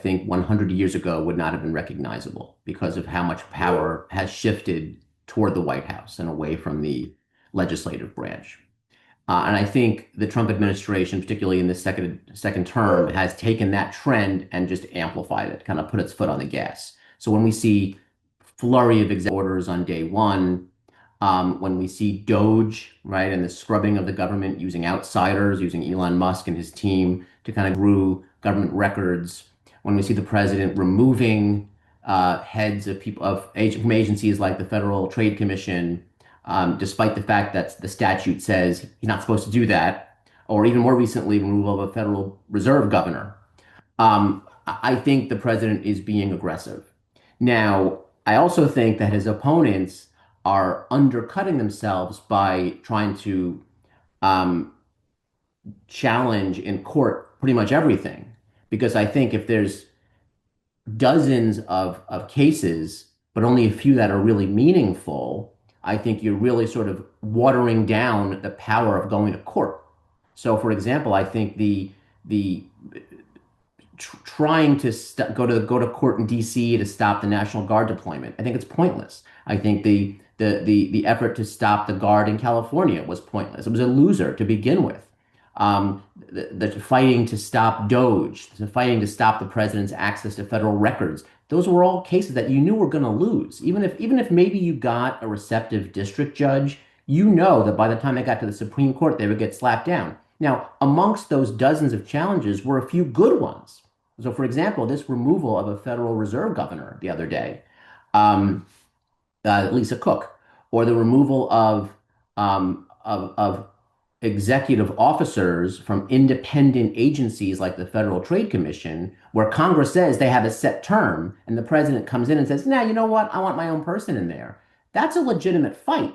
think 100 years ago would not have been recognizable because of how much power has shifted toward the White House and away from the legislative branch. And I think the Trump administration, particularly in the second term, has taken that trend and just amplified it, kind of put its foot on the gas. So when we see flurry of executive orders on day one, when we see Doge, right, and the scrubbing of the government using outsiders, using Elon Musk and his team to kind of grew government records, when we see the president removing heads of people from agencies like the Federal Trade Commission, despite the fact that the statute says he's not supposed to do that, or even more recently, removal of a Federal Reserve governor. I think the president is being aggressive. Now, I also think that his opponents are undercutting themselves by trying to um, challenge in court pretty much everything. Because I think if there's dozens of cases, but only a few that are really meaningful, I think you're really sort of watering down the power of going to court. So, for example, I think the trying to go to court in D.C. to stop the National Guard deployment, I think it's pointless. I think the effort to stop the Guard in California was pointless. It was a loser to begin with. The fighting to stop Doge, the fighting to stop the president's access to federal records, those were all cases that you knew were going to lose. Even if maybe you got a receptive district judge, you know that by the time they got to the Supreme Court, they would get slapped down. Now, amongst those dozens of challenges were a few good ones. So, for example, this removal of a Federal Reserve governor the other day, um, Lisa Cook, or the removal of executive officers from independent agencies like the Federal Trade Commission, where Congress says they have a set term, and the president comes in and says, "Nah, you know what? I want my own person in there." That's a legitimate fight.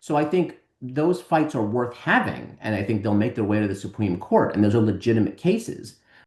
So I think those fights are worth having, and I think they'll make their way to the Supreme Court, and those are legitimate cases.